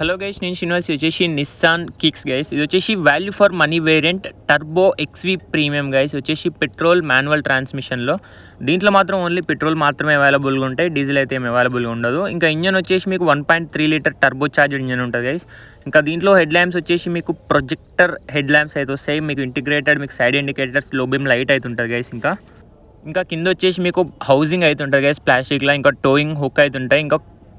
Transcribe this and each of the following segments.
Hello guys, నేను శ్రీనివాస్. వచ్చేసి Nissan kicks guys. ఇది వచ్చేసి value for money variant turbo XV premium guys. వచ్చేసి పెట్రోల్ మాన్యువల్ ట్రాన్స్మిషన్లో. దీంట్లో మాత్రం ఓన్లీ పెట్రోల్ మాత్రమే అవైలబుల్గా ఉంటాయి, డీజిల్ అయితే ఏమి అవైలబుల్గా ఉండదు. ఇంకా ఇంజన్ వచ్చేసి మీకు 1.3 లీటర్ టర్బో చార్జ్డ్ ఇంజన్ ఉంటుంది గైస్. ఇంకా దీంట్లో హెడ్ ల్యాంప్స్ వచ్చేసి మీకు ప్రొజెక్టర్ హెడ్ ల్యాంప్స్ అయితే వస్తాయి, మీకు ఇంటిగ్రేటెడ్, మీకు సైడ్ ఇండికేటర్స్, లో బీమ్ లైట్ అయితే ఉంటుంది గైస్. ఇంకా కింద వచ్చేసి మీకు హౌసింగ్ అయితే ఉంటుంది గైస్ ప్లాస్టిక్లో. ఇంకా టోయింగ్ హుక్ అయితే ఉంటాయి. ఇంకా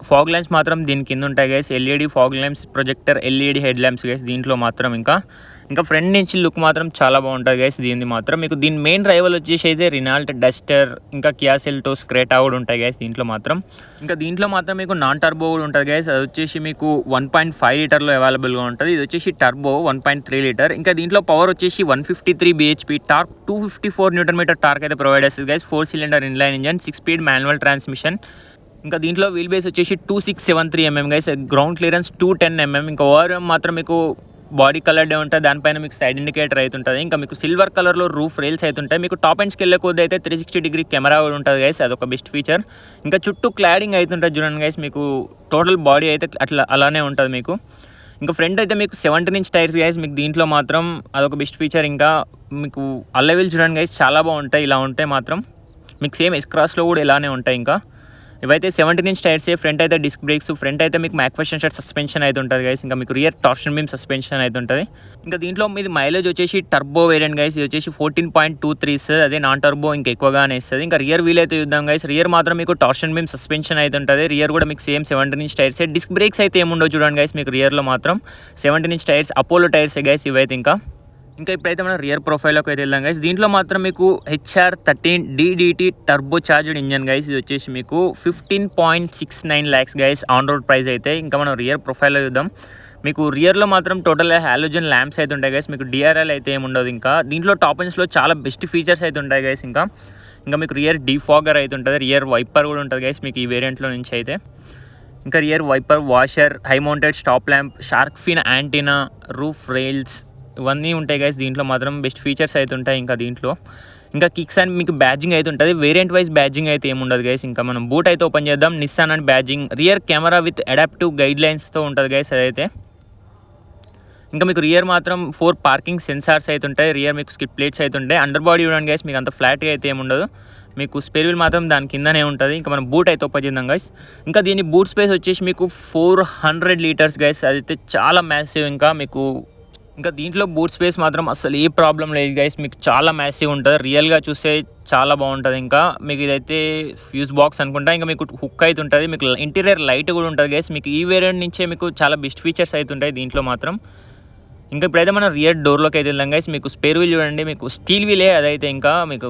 ఫాగ్ ల్యాంప్స్ మాత్రం దీని కింద ఉంటాయి guys. LED fog lamps, projector, LED head lamps guys దీంట్లో మాత్రం. ఇంకా ఫ్రంట్ నుంచి లుక్ మాత్రం చాలా బాగుంటుంది గైస్ దీనిది మాత్రం. మీకు దీని మెయిన్ రైవల్ వచ్చేసి అయితే రినాల్ట్ డస్టర్, ఇంకా కియా సెల్టోస్, క్రేటా కూడా ఉంటాయి గైస్ దీంట్లో మాత్రం. ఇంకా దీంట్లో మాత్రం మీకు నాన్ టర్బో కూడా ఉంటుంది గైస్. అది వచ్చేసి మీకు 1.5 లీటర్లో అవైలబుల్గా ఉంటుంది. ఇది వచ్చేసి టర్బో 1.3 లీటర్. ఇంకా దీంట్లో పవర్ వచ్చేసి 153 bhp, టార్క్ 254 Nm టార్క్ అయితే ప్రొవైడ్ చేస్తుంది guys. 4 cylinder inline engine, 6 speed manual transmission. ఇంకా దీంట్లో వీల్ బేస్ వచ్చేసి 2673 mm guys. Ground clearance 210 mm. ఇంకా ఓఆర్ఎం మాత్రం మీకు బాడీ కలర్డే ఉంటుంది, దానిపైన మీకు సైడ్ ఇండికేటర్ అయితే ఉంటుంది. ఇంకా మీకు సిల్వర్ కలర్లో రూఫ్ రైల్స్ అయితే ఉంటాయి. మీకు టాప్ ఎండ్స్కి వెళ్ళే కొద్ది అయితే 360 డిగ్రీ కెమెరా కూడా ఉంటుంది గైస్, అదొక బెస్ట్ ఫీచర్. ఇంకా చుట్టూ క్లాడింగ్ అయితే ఉంటుంది చూడండి గైస్. మీకు టోటల్ బాడీ అయితే అలానే ఉంటుంది మీకు. ఇంకా ఫ్రంట్ అయితే మీకు 17" టైర్స్ గైస్. మీకు దీంట్లో మాత్రం అదొక బెస్ట్ ఫీచర్. ఇంకా మీకు అల్లవీల్ చూడండి గైస్, చాలా బాగుంటాయి. ఇలా ఉంటాయి మాత్రం మీకు సేమ్ ఎస్ క్రాస్లో కూడా ఇలానే ఉంటాయి. ఇంకా ఇవైతే 17" టైర్స్. ఫ్రంట్ అయితే డిస్క్ బ్రేక్స్, ఫ్రంట్ అయితే మీకు మ్యాక్ఫెషన్ షట్ సస్పెన్షన్ అయితే ఉంటుంది గైస్. ఇంకా మీకు రియర్ టార్షన్ బీమ్ సస్పెన్షన్ అయితే ఉంటుంది. ఇంకా దీంట్లో మీది మైలేజ్ వచ్చేసి టర్బో వేరియంట్ గైస్. ఇది వచ్చేసి 14.23 ఇస్తుంది, అదే నాన్ టర్బో ఇంకా ఎక్కువగానే ఇస్తుంది. ఇంకా రియర్ వీల్ అయితే చూద్దాం గైస్. రియర్ మాత్రం మీకు టార్షన్ బీమ్ సస్పెన్షన్ అయితే ఉంటుంది. రియర్ కూడా మీకు సేమ్ 17" టైర్స్. డిస్క్ బ్రేక్స్ అయితే ఏముండవు చూడండి గైస్. మీకు రియర్లో మాత్రం 17" టైర్స్, అపోలో టైర్స్ గైస్ ఇవైతే. ఇంకా ఇప్పుడైతే మనం రియర్ ప్రొఫైల్లోకి అయితే వెళ్దాం గైస్. దీంట్లో మాత్రం మీకు HR13 DDT turbo charged engine guys. ఇది వచ్చేసి మీకు 15.69 lakhs guys on road price అయితే. ఇంకా మనం రియర్ ప్రొఫైల్లో చూద్దాం. మీకు రియర్లో మాత్రం టోటల్ హాలోజన్ ల్యాంప్స్ అయితే ఉంటాయి గైస్. మీకు DRL అయితే ఏముండదు. ఇంకా దీంట్లో టాప్ ఎండ్స్లో చాలా బెస్ట్ ఫీచర్స్ అయితే ఉంటాయి గైస్. ఇంకా మీకు రియర్ డీఫాగర్ అయితే ఉంటుంది, రియర్ వైపర్ కూడా ఉంటుంది గైస్ మీకు ఈ వేరియంట్లో నుంచి అయితే. ఇంకా rear wiper, washer, high mounted stop lamp, shark fin antenna, roof rails ఇవన్నీ ఉంటాయి గైస్. దీంట్లో మాత్రం బెస్ట్ ఫీచర్స్ అయితే ఉంటాయి. ఇంకా కిక్స్ అండ్ మీకు బ్యాడ్జింగ్ అయితే ఉంటుంది. వేరియంట్ వైజ్ బ్యాడ్జింగ్ అయితే ఏముండదు గైస్. ఇంకా మనం బూట్ అయితే ఓపెన్ చేద్దాం. Nissan and badging, rear camera with adaptive guide లైన్స్తో ఉంటుంది గైస్ అదైతే. ఇంకా మీకు రియర్ మాత్రం 4 పార్కింగ్ సెన్సార్స్ అయితే ఉంటాయి. రియర్ మీకు స్కిప్ ప్లేట్స్ అయితే ఉంటాయి. అండర్ బాడీ చూడండి గైస్, మీకు అంత ఫ్లాట్గా అయితే ఏముండదు. మీకు స్పేర్ వీల్ మాత్రం దాని కిందనే ఉంటుంది. ఇంకా మనం బూట్ అయితే ఓపెన్ చేద్దాం గైస్. ఇంకా దీని బూట్ స్పేస్ వచ్చేసి మీకు 400 లీటర్స్ గైస్. అదైతే చాలా మ్యాసివ్. ఇంకా దీంట్లో బూట్ స్పేస్ మాత్రం అసలు ఏ ప్రాబ్లం లేదు గైస్. మీకు చాలా మ్యాసివ్ ఉంటుంది, రియల్గా చూస్తే చాలా బాగుంటుంది. ఇంకా మీకు ఇదైతే ఫ్యూజ్ బాక్స్ అనుకుంటా. ఇంకా మీకు హుక్ అయితే ఉంటుంది. మీకు ఇంటీరియర్ లైట్ కూడా ఉంటుంది గైస్. మీకు ఈ వేరియంట్ నుంచే మీకు చాలా బెస్ట్ ఫీచర్స్ అయితే ఉంటాయి దీంట్లో మాత్రం. ఇంకా ఇప్పుడైతే మనం రియర్ డోర్లోకి అయితే వెళ్దాం గైస్. మీకు స్పేర్ వీల్ చూడండి, మీకు స్టీల్ వీలే అదైతే. ఇంకా మీకు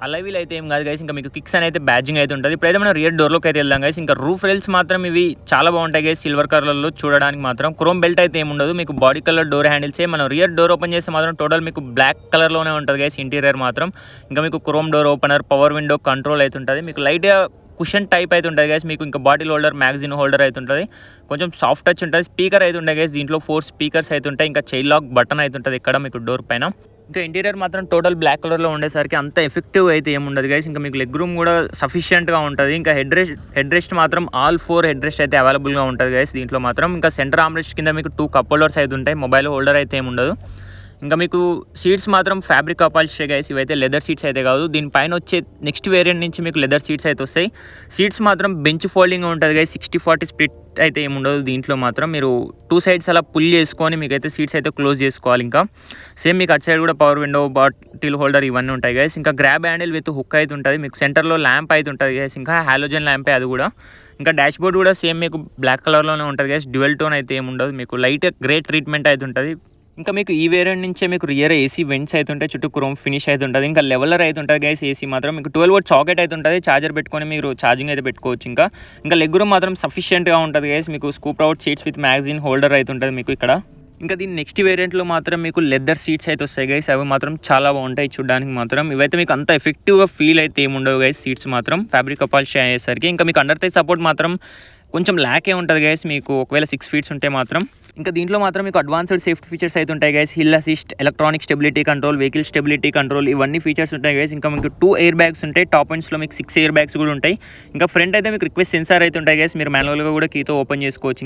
అలవీల్ అయితే ఏం కాదు గైస్. ఇంకా మీకు కిక్స్ అనేది బ్యాడ్జింగ్ అయితే ఉంటుంది. ఇప్పుడైతే మనం రియర్ డోర్లోకి అయితే వెళ్దాం గైస్. ఇంకా రూఫ్ రైల్స్ మాత్రం ఇవి చాలా బాగుంటాయి గైస్, సిల్వర్ కలర్లో చూడడానికి మాత్రం. క్రోమ్ బెల్ట్ అయితే ఏముండదు. మీకు బాడీ కలర్ డోర్ హ్యాండిల్సే. మనం రియర్ డోర్ ఓపెన్ చేస్తే మాత్రం టోటల్ మీకు బ్లాక్ కలర్లోనే ఉంటుంది గైస్ ఇంటీరియర్ మాత్రం. ఇంకా మీకు chrome door opener, power window control అయితే ఉంటుంది. మీకు లైట్గా కుషన్ టైప్ అయితే ఉంటుంది గైస్. మీకు ఇంకా బాటిల్ హోల్డర్, మ్యాగజిన్ హోల్డర్ అయితే ఉంటుంది. కొంచెం సాఫ్ట్ టచ్ ఉంటుంది. స్పీకర్ అయితే ఉంటాయి గైస్. దీంట్లో 4 స్పీకర్స్ అయితే ఉంటాయి. ఇంకా చైన్ లాక్ బటన్ అయితే ఉంటుంది ఇక్కడ మీకు డోర్ పైన. ఇంకా ఇంటీరియర్ మాత్రం టోటల్ బ్లాక్ కలర్లో ఉండేసరికి అంత ఎఫెక్టివ్ అయితే ఏముండదు గైస్. ఇంకా మీకు లెగ్ రూమ్ కూడా సఫిషియెంట్గా ఉంటుంది. ఇంకా హెడ్ రెస్ట్ మాత్రం ఆల్ 4 హెడ్ రెస్ట్ అయితే అవైలబుల్గా ఉంటుంది గైస్ దీంట్లో మాత్రం. ఇంకా సెంటర్ ఆర్మ్రెస్ట్ కింద మీకు 2 కప్ హోల్డర్స్ అయితే ఉంటాయి. మొబైల్ హోల్డర్ అయితే ఏముండదు. ఇంకా మీకు సీట్స్ మాత్రం ఫ్యాబ్రిక్ అపాల్స్ట్రీ గైస్. ఇవైతే లెదర్ సీట్స్ అయితే కాదు. దీనిపైన వచ్చే నెక్స్ట్ వేరియంట్ నుంచి మీకు లెదర్ సీట్స్ అయితే వస్తాయి. సీట్స్ మాత్రం బెంచ్ ఫోల్డింగ్ ఉంటుంది గైస్. 60-40 స్ప్లిట్ అయితే ఏముండదు దీంట్లో మాత్రం. మీరు 2 సైడ్స్ అలా పుల్ చేసుకొని మీకైతే సీట్స్ అయితే క్లోజ్ చేసుకోవాలి. ఇంకా సేమ్ మీకు అటు సైడ్ కూడా పవర్ విండో, బాటిల్ హోల్డర్ ఇవన్నీ ఉంటాయి గైస్. ఇంకా గ్రాబ్ హ్యాండిల్ విత్ హుక్ అయితే ఉంటుంది. మీకు సెంటర్లో ల్యాంప్ అయితే ఉంటుంది గైస్. ఇంకా హాలోజన్ ల్యాంపే అది కూడా. ఇంకా డాష్ బోర్డ్ కూడా సేమ్ మీకు బ్లాక్ కలర్లోనే ఉంటుంది గైస్. డ్యువల్ టోన్ అయితే ఏముండదు. మీకు లైట్ గ్రే ట్రీట్మెంట్ అయితే ఉంటుంది. ఇంకా మీకు ఈ వేరియంట్ నుంచే మీకు రియర్ ఏసీ వెంట్స్ అయితే ఉంటాయి. చుట్టూ క్రోమ్ ఫినిష్ అయితే ఉంటుంది. ఇంకా లెవెలర్ అయితే ఉంటుంది గైస్. ఏసీ మాత్రం మీకు 12V సాకెట్ అయితే ఉంటుంది. చార్జర్ పెట్టుకొని మీరు ఛార్జింగ్ అయితే పెట్టుకోవచ్చు. ఇంకా లెగ్ రూమ్ మాత్రం సఫిషియెంట్గా ఉంటుంది గైస్. మీకు scoop out seats with magazine holder అయితే ఉంటుంది మీకు ఇక్కడ. ఇంకా దీని నెక్స్ట్ వేరియంట్లో మాత్రం మీకు లెదర్ సీట్స్ అయితే వస్తాయి గైస్. అవి మాత్రం చాలా బాగుంటాయి చూడడానికి మాత్రం. ఇవైతే మీకు అంత ఎఫెక్టివ్గా ఫీల్ అయితే ఏముండవు గైస్ సీట్స్ మాత్రం ఫ్యాబ్రిక్ అపాల్స్ట్రీ అయ్యేసరికి. ఇంకా మీకు అండర్ థై సపోర్ట్ మాత్రం కొంచెం ల్యాకే ఉంటుంది గైస్ మీకు, ఒకవేళ 6 feet ఉంటే మాత్రం. ఇంకా దీంట్లో మాత్రం మీకు అడ్వాన్స్డ్ సేఫ్టీ ఫీచర్స్ అయితే ఉంటాయి guys. Hill assist, electronic stability control, vehicle stability control, ఇవన్నీ ఫీచర్స్ ఉంటాయి గైస్. ఇంకా మీకు 2 ఎయిర్ బ్యాగ్స్ ఉంటాయి. టాప్ ఎండ్స్లో మీకు 6 ఎయిర్ బ్యాగ్స్ కూడా ఉంటాయి. ఇంకా ఫ్రంట్ అయితే మీకు రిక్వెస్ట్ సెన్సార్ అయితే ఉంటాయి గైస్. మీరు మాన్యువల్గా కూడా కీతో ఓపెన్ చేసుకోవచ్చు.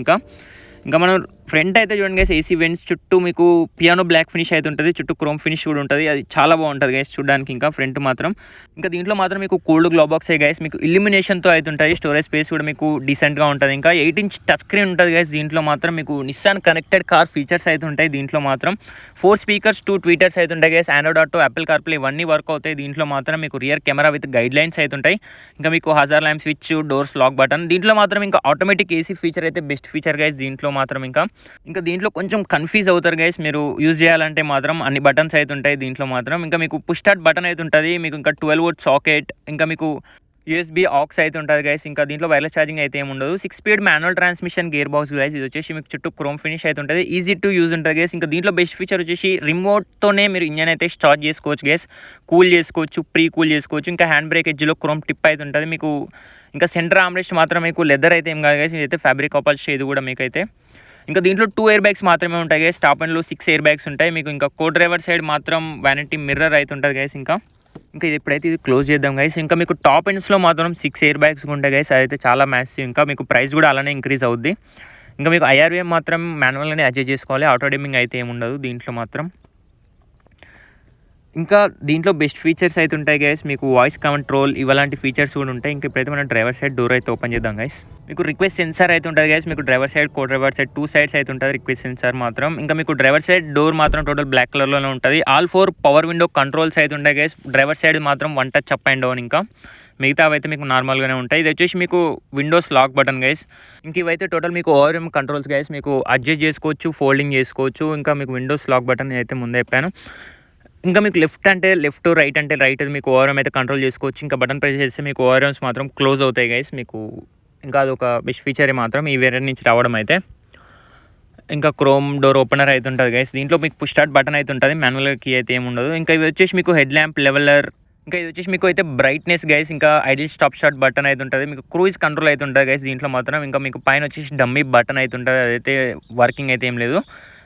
ఇంకా మనం ఫ్రంట్ అయితే చూడండి గైస్ ఏసీ వెంట్స్ చుట్టూ మీకు పియానో బ్లాక్ ఫినిష్ అయితే ఉంటుంది, చుట్టూ క్రోమ్ ఫినిష్ కూడా ఉంటుంది. అది చాలా బాగుంటుంది గైస్ చూడడానికి. ఇంకా ఫ్రంట్ మాత్రం ఇంకా దీంట్లో మాత్రం మీకు కూల్డ్ గ్లో బాక్స్ గైస్, మీకు ఇల్యూమినేషన్తో అయితే ఉంటాయి. స్టోరేజ్ స్పేస్ కూడా మీకు డీసెంట్గా ఉంటుంది. ఇంకా 8" టచ్ స్క్రీన్ ఉంటుంది గైస్. దీంట్లో మాత్రం మీకు నిస్సాన్ కనెక్టెడ్ కార్ ఫీచర్స్ అయితే ఉంటాయి. దీంట్లో మాత్రం 4 స్పీకర్స్ 2 ట్వీటర్స్ అయితే ఉంటాయి guys. Android Auto, Apple CarPlay ఇవన్నీ వర్క్ అవుతాయి. దీంట్లో మాత్రం మీకు rear camera with guide lines అయితే ఉంటాయి. ఇంకా మీకు hazard lamp switch, doors lock button. దీంట్లో మాత్రం ఇంకా ఆటోమేటిక్ ఏసీ ఫీచర్ అయితే బెస్ట్ ఫీచర్ గైస్ దీంట్లో మాత్రం. ఇంకా దీంట్లో కొంచెం కన్ఫ్యూజ్ అవుతారు గైస్ మీరు యూజ్ చేయాలంటే మాత్రం. అన్ని బటన్స్ అయితే ఉంటాయి దీంట్లో మాత్రం. ఇంకా మీకు పుష్ స్టార్ట్ బటన్ అయితే ఉంటుంది. మీకు ఇంకా 12V సాకెట్, ఇంకా మీకు USB ఆక్స్ అయితే ఉంటుంది గైస్. ఇంకా దీంట్లో వైర్లెస్ ఛార్జింగ్ అయితే ఏమి ఉండదు. 6 speed manual transmission gear box guys. ఇది వచ్చేసి మీకు చుట్టూ క్రోమ్ ఫినిష్ అయితే ఉంటుంది. ఈజీ టు యూజ్ ఉంటుంది గైస్. ఇంకా దీంట్లో బెస్ట్ ఫీచర్ వచ్చేసి రిమోట్తోనే మీరు ఇంజన్ అయితే స్టార్ట్ చేసుకోవచ్చు గైస్. కూల్ చేసుకోవచ్చు, ప్రీ కూల్ చేసుకోవచ్చు. ఇంకా హ్యాండ్ బ్రేక్ ఎడ్జ్లో క్రోమ్ టిప్ అయితే ఉంటుంది మీకు. ఇంకా సెంటర్ ఆమ్రెస్ట్ మాత్రం మీకు లెదర్ అయితే ఏం కాదు గైస్, ఇదైతే ఫ్యాబ్రిక్ అపాల్స్ట్రీ. ఇది కూడా మీకైతే ఇంకా దీంట్లో 2 ఎయిర్ బ్యాగ్స్ మాత్రమే ఉంటాయి గైస్. టాప్ అండ్లో 6 ఎయిర్ బ్యాగ్స్ ఉంటాయి మీకు. ఇంకా కో డ్రైవర్ సైడ్ మాత్రం వ్యానిటీ మిర్రర్ అయితే ఉంటుంది గైస్. ఇంకా ఇది ఎప్పుడైతే ఇది క్లోజ్ చేద్దాం గైస్. ఇంకా మీకు టాప్ ఎండ్స్లో మాత్రం 6 ఎయిర్ బ్యాగ్స్ ఉంటాయి గైస్. అదైతే చాలా మ్యాసివ్. ఇంకా మీకు ప్రైస్ కూడా అలానే ఇంక్రీజ్ అవుద్ది. ఇంకా మీకు IRVM మాత్రం మాన్యువల్గానే అడ్జస్ట్ చేసుకోవాలి. ఆటో డిమ్మింగ్ అయితే ఏముండదు దీంట్లో మాత్రం. ఇంకా దీంట్లో బెస్ట్ ఫీచర్స్ అయితే ఉంటాయి గైస్. మీకు వాయిస్ కంట్రోల్ ఇలాంటి ఫీచర్స్ కూడా ఉంటాయి. ఇంకా ఇప్పుడైతే మనం డ్రైవర్ సైడ్ డోర్ అయితే ఓపెన్ చేద్దాం గైస్. మీకు రిక్వెస్ట్ సెన్సార్ అయితే ఉంటుంది గైస్. మీకు డ్రైవర్ సైడ్, కో డ్రైవర్ సైడ్ 2 సైడ్స్ అయితే ఉంటుంది రిక్వెస్ట్ సెన్సార్ మాత్రం. ఇంకా మీకు డ్రైవర్ సైడ్ డోర్ మాత్రం టోటల్ బ్లాక్ కలర్లోనే ఉంటుంది. ఆల్ 4 పవర్ విండో కంట్రోల్స్ అయితే ఉంటాయి గైస్. డ్రైవర్ సైడ్ మాత్రం 1 టచ్ అప్ అండ్ డౌన్. ఇంకా మిగతా అయితే మీకు నార్మల్గానే ఉంటాయి. ఇది వచ్చేసి మీకు విండోస్ లాక్ బటన్ గైస్. ఇంక ఇవైతే టోటల్ మీకు ORM కంట్రోల్స్ గైస్. మీకు అడ్జస్ట్ చేసుకోవచ్చు, ఫోల్డింగ్ చేసుకోవచ్చు. ఇంకా మీకు విండోస్ లాక్ బటన్ అయితే ముందే చెప్పాను. ఇంకా మీకు లెఫ్ట్ అంటే లెఫ్ట్, రైట్ అంటే రైట్, మీకు ORM అయితే కంట్రోల్ చేసుకోవచ్చు. ఇంకా బటన్ ప్రెస్ చేస్తే మీకు ORMs మాత్రం క్లోజ్ అవుతాయి గైస్ మీకు. ఇంకా అదొక బెస్ట్ ఫీచరే మాత్రం ఈ వేరియంట్ నుంచి రావడం అయితే. ఇంకా క్రోమ్ డోర్ ఓపెనర్ అయితే ఉంటుంది గైస్. దీంట్లో మీకు పుష్ స్టార్ట్ బటన్ అయితే ఉంటుంది. మాన్యువల్ కీ అయితే ఏమి ఉండదు. ఇంకా ఇవి వచ్చేసి మీకు హెడ్ ల్యాంప్ లెవెలర్. ఇంకా ఇది వచ్చేసి మీకు అయితే బ్రైట్నెస్ గైస్. ఇంకా ఐడిల్ స్టాప్ స్టార్ట్ బటన్ అయితే ఉంటుంది. మీకు క్రూయిజ్ కంట్రోల్ అయితే ఉంటుంది గైస్ దీంట్లో మాత్రం. ఇంకా మీకు పైన వచ్చేసి డమ్మీ బటన్ అయితే ఉంటుంది. అదైతే వర్కింగ్ అయితే ఏం లేదు.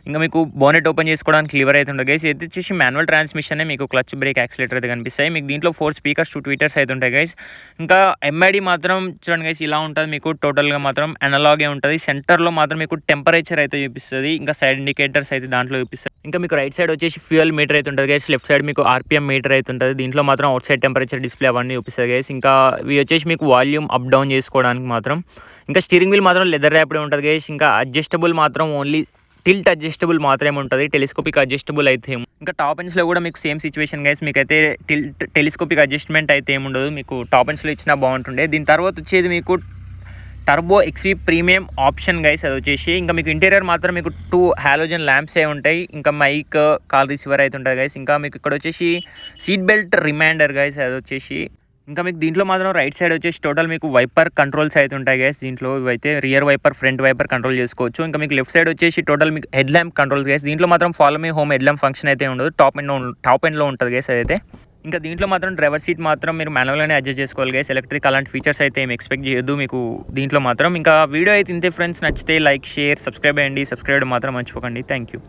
ఇంకా మీకు బోనెట్ ఓపెన్ చేసుకోవడానికి లివర్ అయితే ఉంటుంది గైస్. ఇది వచ్చేసి మాన్యువల్ ట్రాన్స్మిషనే. మీకు క్లచ్, బ్రేక్, యాక్సిలేటర్ అయితే కనిపిస్తాయి. మీకు దీంట్లో 4 స్పీకర్స్ 2 ట్వీటర్స్ అయితే ఉంటాయి గైస్. ఇంకా MID మాత్రం చూడండి గైస్ ఇలా ఉంటుంది మీకు. టోటల్గా మాత్రం అనలాగే ఉంటుంది. సెంటర్లో మాత్రం మీకు టెంపరేచర్ అయితే చూపిస్తుంది. ఇంకా సైడ్ ఇండికేటర్స్ అయితే దాంట్లో చూపిస్తాయి. ఇంకా మీకు రైట్ సైడ్ వచ్చేసి ఫ్యూయల్ మీటర్ అయితే ఉంటుంది గైస్. లెఫ్ట్ సైడ్ మీకు RPM మీటర్ అయితే ఉంటుంది. దీంట్లో మాత్రం అవుట్ సైడ్ టెంపరేచర్ డిస్ప్లే అవన్నీ చూపిస్తుంది గైస్. ఇంకా ఇవి వచ్చేసి మీకు వాల్యూమ్ అప్ డౌన్ చేసుకోవడానికి మాత్రం. ఇంకా స్టీరింగ్ వీల్ మాత్రం లెదర్ ర్యాప్డే ఉంటుంది గైస్. ఇంకా అడ్జస్టబుల్ మాత్రం ఓన్లీ టిల్ట్ అడ్జస్టబుల్ మాత్రమే ఉంటుంది. టెలిస్కోపిక్ అడ్జస్టబుల్ అయితే ఇంకా టాప్ ఎండ్స్లో కూడా మీకు సేమ్ సిచ్యువేషన్ గైస్. మీకు అయితే టెలిస్కోపిక్ అడ్జస్ట్మెంట్ అయితే ఏముండదు. మీకు టాప్ ఎండ్స్లో ఇచ్చినా బాగుంటుండే. దీని తర్వాత వచ్చేది మీకు turbo XV premium option guys. అది వచ్చేసి ఇంకా మీకు ఇంటీరియర్ మాత్రం మీకు 2 హాలోజన్ ల్యాంప్స్ ఏ ఉంటాయి. ఇంకా మైక్, కాల్ రిసీవర్ అయితే ఉంటుంది గైస్. ఇంకా మీకు ఇక్కడ వచ్చేసి సీట్ బెల్ట్ రిమైండర్ గైస్. అది వచ్చేసి ఇంకా మీకు దీంట్లో మాత్రం రైట్ సైడ్ వచ్చేసి టోటల్ మీకు వైపర్ కంట్రోల్స్ అయితే ఉంటాయి గైస్. దీంట్లో ఇవైతే rear wiper, front wiper control చేసుకోవచ్చు. ఇంకా మీకు లెఫ్ట్ సైడ్ వచ్చేసి టోటల్ మీకు హెడ్ ల్యాంప్ కంట్రోల్స్ గైస్. దీంట్లో మాత్రం follow me home head lamp function అయితే ఉండదు. టాప్ ఎండ్లో ఉంటుంది గైస్ అదైతే. ఇంకా దీంట్లో మాత్రం డ్రైవర్ సీట్ మాత్రం మీరు మాన్యువల్గానే అడ్జస్ట్ చేసుకోవాలి గైస్. ఎలక్ట్రిక్ అలాంటి ఫీచర్స్ అయితే ఏం ఎక్స్పెక్ట్ చేయొద్దు మీకు దీంట్లో మాత్రం. ఇంకా వీడియో అయితే ఇంతే ఫ్రెండ్స్. నచ్చితే లైక్, షేర్, సబ్స్క్రైబ్ అయ్యండి. సబ్స్క్రైబ్ మాత్రం మర్చిపోకండి. Thank you.